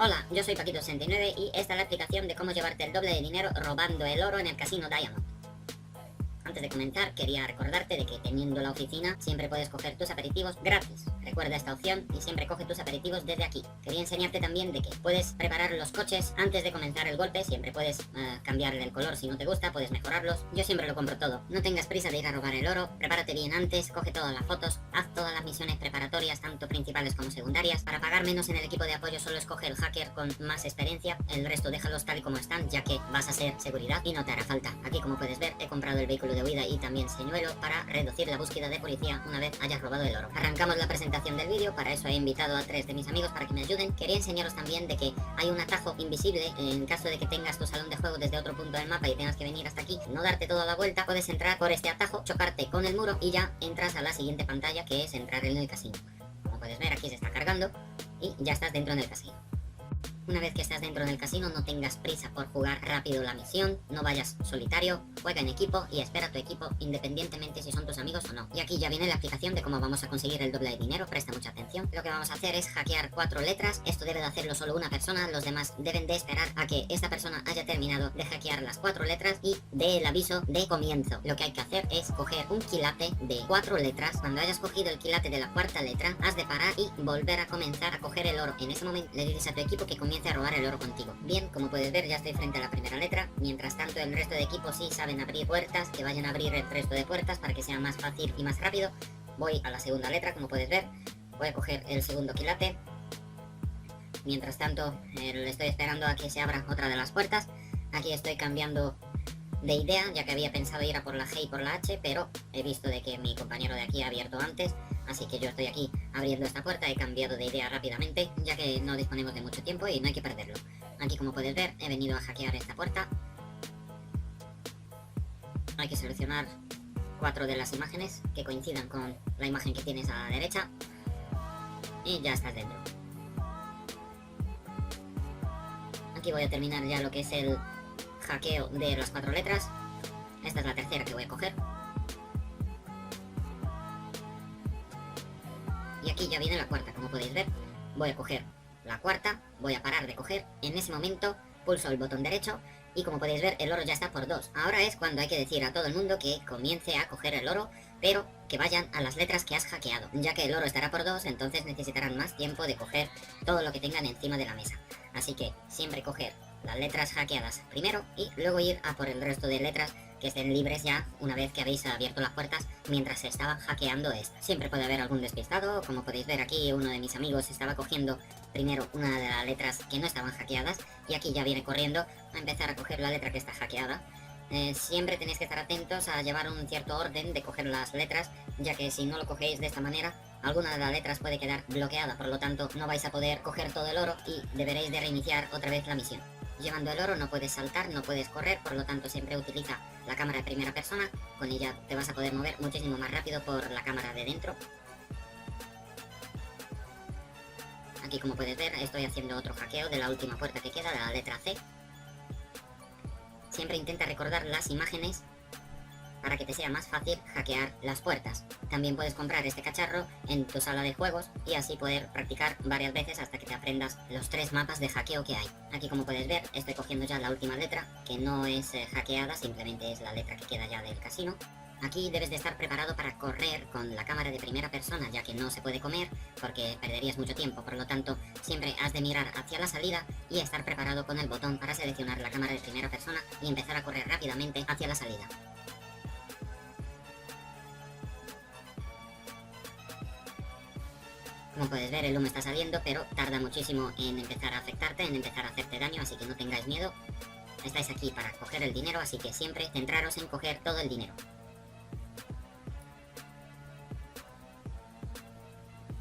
Hola, yo soy Paquito69 y esta es la explicación de cómo llevarte el doble de dinero robando el oro en el casino Diamond. Antes de comenzar, quería recordarte de que teniendo la oficina siempre puedes coger tus aperitivos gratis. Recuerda esta opción y siempre coge tus aperitivos desde aquí. Quería enseñarte también de que puedes preparar los coches antes de comenzar el golpe. Siempre puedes cambiarle el color si no te gusta, puedes mejorarlos. Yo siempre lo compro todo. No tengas prisa de ir a robar el oro, prepárate bien antes, coge todas las fotos, haz todas las misiones preparatorias, tanto principales como secundarias. Para pagar menos en el equipo de apoyo solo escoge el hacker con más experiencia, el resto déjalos tal y como están, ya que vas a ser seguridad y no te hará falta. Aquí, como puedes ver, he comprado el vehículo de huida y también señuelo para reducir la búsqueda de policía una vez hayas robado el oro. Arrancamos la presentación del vídeo. Para eso he invitado a 3 de mis amigos para que me ayuden. Quería enseñaros también de que hay un atajo invisible en caso de que tengas tu salón de juego desde otro punto del mapa y tengas que venir hasta aquí, no darte toda la vuelta, puedes entrar por este atajo, chocarte con el muro y ya entras a la siguiente pantalla, que es entrar en el casino. Como puedes ver, aquí se está cargando y ya estás dentro del casino. Una vez que estás dentro del casino, no tengas prisa por jugar rápido la misión, no vayas solitario, juega en equipo y espera a tu equipo independientemente si son tus amigos o no. Y aquí ya viene la explicación de cómo vamos a conseguir el doble de dinero, presta mucha atención. Lo que vamos a hacer es hackear 4 letras, esto debe de hacerlo solo una persona, los demás deben de esperar a que esta persona haya terminado de hackear las 4 letras y dé el aviso de comienzo. Lo que hay que hacer es coger un quilate de 4 letras, cuando hayas cogido el quilate de la 4ª letra, has de parar y volver a comenzar a coger el oro. En ese momento le dices a tu equipo que comience a robar el oro contigo. Bien, como puedes ver, ya estoy frente a la primera letra. Mientras tanto, el resto de equipos sí saben abrir puertas, que vayan a abrir el resto de puertas para que sea más fácil y más rápido. Voy a la segunda letra, como puedes ver. Voy a coger el segundo quilate. Mientras tanto, le estoy esperando a que se abra otra de las puertas. Aquí estoy cambiando de idea, ya que había pensado ir a por la G y por la H, pero he visto de que mi compañero de aquí ha abierto antes, así que yo estoy aquí abriendo esta puerta. He cambiado de idea rápidamente, ya que no disponemos de mucho tiempo y no hay que perderlo. Aquí, como puedes ver, he venido a hackear esta puerta. Hay que seleccionar 4 de las imágenes que coincidan con la imagen que tienes a la derecha y ya estás dentro. Aquí voy a terminar ya lo que es el hackeo de las 4 letras. Esta es la tercera que voy a coger. Y aquí ya viene la 4ª, como podéis ver. Voy a coger la 4ª, voy a parar de coger. En ese momento pulso el botón derecho y, como podéis ver, el oro ya está por 2. Ahora es cuando hay que decir a todo el mundo que comience a coger el oro, pero que vayan a las letras que has hackeado, ya que el oro estará por 2, entonces necesitarán más tiempo de coger todo lo que tengan encima de la mesa. Así que siempre coger las letras hackeadas primero y luego ir a por el resto de letras que estén libres ya una vez que habéis abierto las puertas mientras se estaba hackeando esta. Siempre puede haber algún despistado. Como podéis ver, aquí uno de mis amigos estaba cogiendo primero una de las letras que no estaban hackeadas y aquí ya viene corriendo a empezar a coger la letra que está hackeada. Siempre tenéis que estar atentos a llevar un cierto orden de coger las letras, ya que si no lo cogéis de esta manera, alguna de las letras puede quedar bloqueada, por lo tanto no vais a poder coger todo el oro y deberéis de reiniciar otra vez la misión. Llevando el oro no puedes saltar, no puedes correr, por lo tanto siempre utiliza la cámara de primera persona. Con ella te vas a poder mover muchísimo más rápido por la cámara de dentro. Aquí, como puedes ver, estoy haciendo otro hackeo de la última puerta que queda, de la letra C. Siempre intenta recordar las imágenes para que te sea más fácil hackear las puertas. También puedes comprar este cacharro en tu sala de juegos y así poder practicar varias veces hasta que te aprendas los 3 mapas de hackeo que hay. Aquí, como puedes ver, estoy cogiendo ya la última letra, que no es hackeada, simplemente es la letra que queda ya del casino. Aquí debes de estar preparado para correr con la cámara de primera persona, ya que no se puede comer porque perderías mucho tiempo. Por lo tanto, siempre has de mirar hacia la salida y estar preparado con el botón para seleccionar la cámara de primera persona y empezar a correr rápidamente hacia la salida. Como puedes ver, el humo está saliendo, pero tarda muchísimo en empezar a afectarte, en empezar a hacerte daño, así que no tengáis miedo. Estáis aquí para coger el dinero, así que siempre centraros en coger todo el dinero.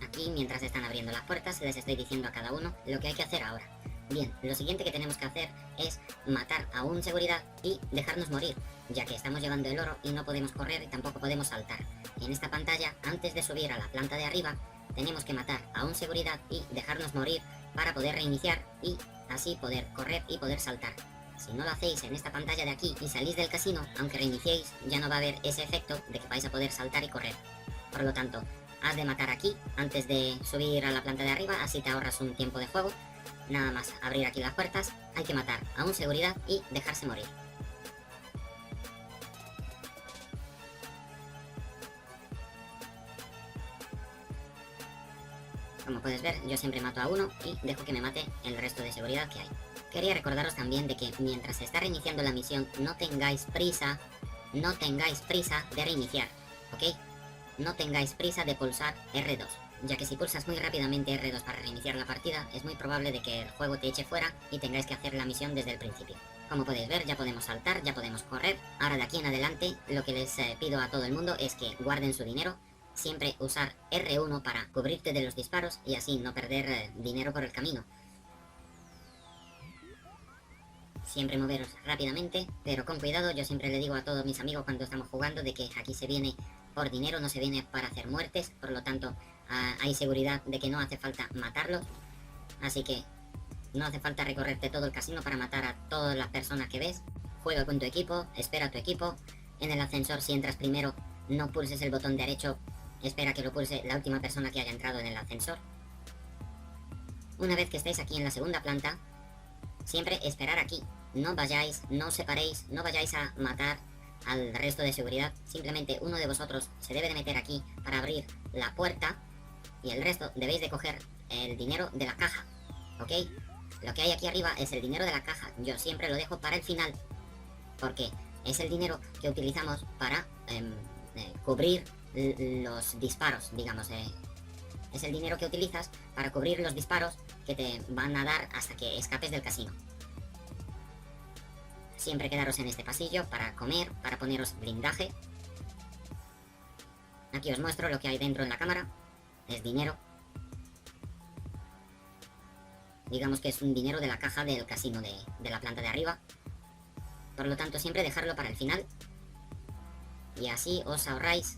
Aquí, mientras están abriendo las puertas, les estoy diciendo a cada uno lo que hay que hacer ahora. Bien, lo siguiente que tenemos que hacer es matar a un seguridad y dejarnos morir, ya que estamos llevando el oro y no podemos correr y tampoco podemos saltar. En esta pantalla, antes de subir a la planta de arriba, tenemos que matar a un seguridad y dejarnos morir para poder reiniciar y así poder correr y poder saltar. Si no lo hacéis en esta pantalla de aquí y salís del casino, aunque reiniciéis, ya no va a haber ese efecto de que vais a poder saltar y correr. Por lo tanto, has de matar aquí antes de subir a la planta de arriba, así te ahorras un tiempo de juego. Nada más abrir aquí las puertas, hay que matar a un seguridad y dejarse morir. Como puedes ver, yo siempre mato a uno y dejo que me mate el resto de seguridad que hay. Quería recordaros también de que mientras se está reiniciando la misión, no tengáis prisa de reiniciar, ¿ok? No tengáis prisa de pulsar R2, ya que si pulsas muy rápidamente R2 para reiniciar la partida, es muy probable de que el juego te eche fuera y tengáis que hacer la misión desde el principio. Como podéis ver, ya podemos saltar, ya podemos correr. Ahora de aquí en adelante, lo que les pido a todo el mundo es que guarden su dinero. Siempre usar R1 para cubrirte de los disparos y así no perder dinero por el camino. Siempre moveros rápidamente, pero con cuidado. Yo siempre le digo a todos mis amigos cuando estamos jugando de que aquí se viene por dinero, no se viene para hacer muertes. Por lo tanto, hay seguridad de que no hace falta matarlos. Así que no hace falta recorrerte todo el casino para matar a todas las personas que ves. Juega con tu equipo, espera a tu equipo. En el ascensor, si entras primero, no pulses el botón derecho. Espera que lo pulse la última persona que haya entrado en el ascensor. Una vez que estéis aquí en la segunda planta, siempre esperar aquí. No vayáis, no os separéis, no vayáis a matar al resto de seguridad. Simplemente uno de vosotros se debe de meter aquí para abrir la puerta y el resto debéis de coger el dinero de la caja, ¿ok? Lo que hay aquí arriba es el dinero de la caja. Yo siempre lo dejo para el final porque es el dinero que utilizamos para cubrir los disparos, digamos. Es el dinero que utilizas para cubrir los disparos que te van a dar hasta que escapes del casino. Siempre quedaros en este pasillo para comer, para poneros blindaje. Aquí os muestro lo que hay dentro en la cámara. Es dinero. Digamos que es un dinero de la caja del casino de la planta de arriba. Por lo tanto, siempre dejarlo para el final. Y así os ahorráis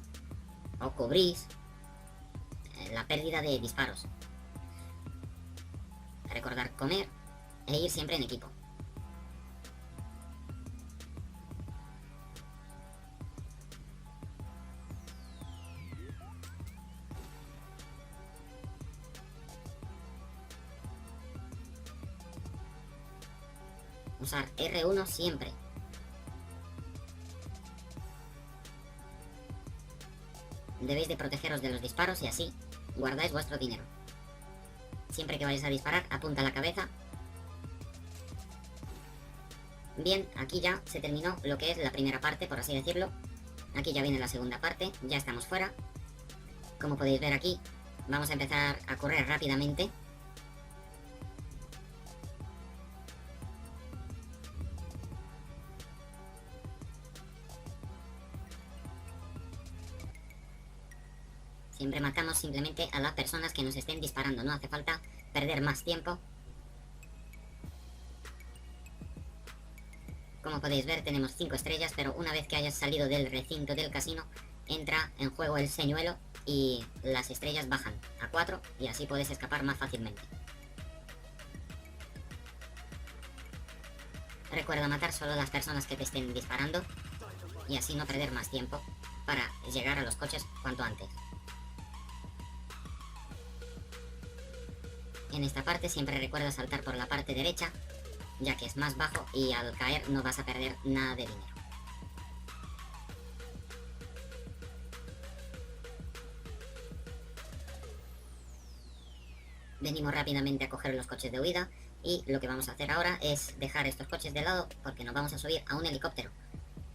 o cubrís la pérdida de disparos. Recordar comer e ir siempre en equipo. Usar R1 siempre. Debéis de protegeros de los disparos y así guardáis vuestro dinero. Siempre que vayáis a disparar, apunta a la cabeza. Bien, aquí ya se terminó lo que es la primera parte, por así decirlo. Aquí ya viene la segunda parte, ya estamos fuera. Como podéis ver aquí, vamos a empezar a correr rápidamente. Siempre matamos simplemente a las personas que nos estén disparando. No hace falta perder más tiempo. Como podéis ver, tenemos 5 estrellas, pero una vez que hayas salido del recinto del casino, entra en juego el señuelo y las estrellas bajan a 4 y así puedes escapar más fácilmente. Recuerda matar solo a las personas que te estén disparando y así no perder más tiempo para llegar a los coches cuanto antes. En esta parte siempre recuerda saltar por la parte derecha, ya que es más bajo y al caer no vas a perder nada de dinero. Venimos rápidamente a coger los coches de huida y lo que vamos a hacer ahora es dejar estos coches de lado porque nos vamos a subir a un helicóptero.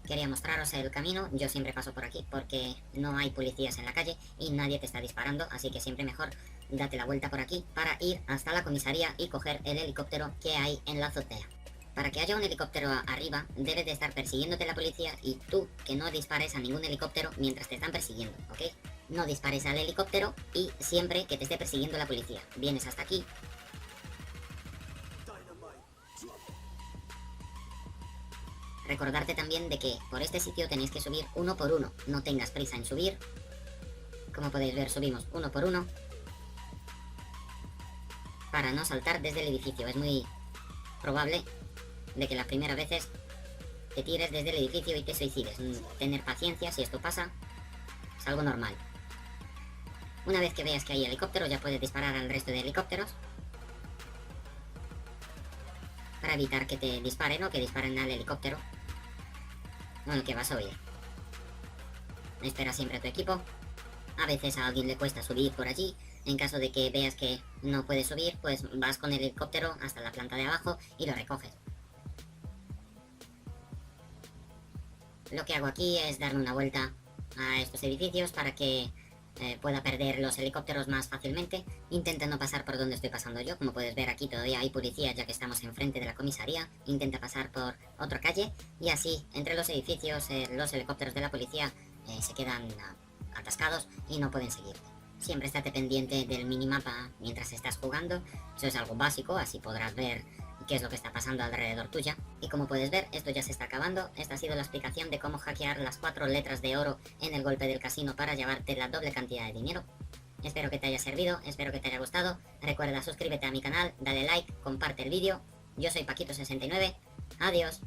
Quería mostraros el camino. Yo siempre paso por aquí porque no hay policías en la calle y nadie te está disparando, así que siempre mejor date la vuelta por aquí para ir hasta la comisaría y coger el helicóptero que hay en la azotea. Para que haya un helicóptero arriba, debe de estar persiguiéndote la policía y tú que no dispares a ningún helicóptero mientras te están persiguiendo, ¿ok? No dispares al helicóptero y siempre que te esté persiguiendo la policía. Vienes hasta aquí. Recordarte también de que por este sitio tenéis que subir uno por uno. No tengas prisa en subir. Como podéis ver, subimos uno por uno para no saltar desde el edificio. Es muy probable de que las primeras veces te tires desde el edificio y te suicides. Tener paciencia, si esto pasa, es algo normal. Una vez que veas que hay helicópteros, ya puedes disparar al resto de helicópteros para evitar que te disparen o que disparen al helicóptero con el que vas a huir. Espera siempre a tu equipo. A veces a alguien le cuesta subir por allí. En caso de que veas que no puedes subir, pues vas con el helicóptero hasta la planta de abajo y lo recoges. Lo que hago aquí es darme una vuelta a estos edificios para que pueda perder los helicópteros más fácilmente. Intenta no pasar por donde estoy pasando yo. Como puedes ver, aquí todavía hay policía ya que estamos enfrente de la comisaría. Intenta pasar por otra calle y así, entre los edificios, los helicópteros de la policía se quedan atascados y no pueden seguirte. Siempre estate pendiente del minimapa mientras estás jugando. Eso es algo básico, así podrás ver qué es lo que está pasando alrededor tuya. Y como puedes ver, esto ya se está acabando. Esta ha sido la explicación de cómo hackear las 4 letras de oro en el golpe del casino para llevarte la doble cantidad de dinero. Espero que te haya servido, espero que te haya gustado. Recuerda suscríbete a mi canal, dale like, comparte el vídeo. Yo soy Paquito69. Adiós.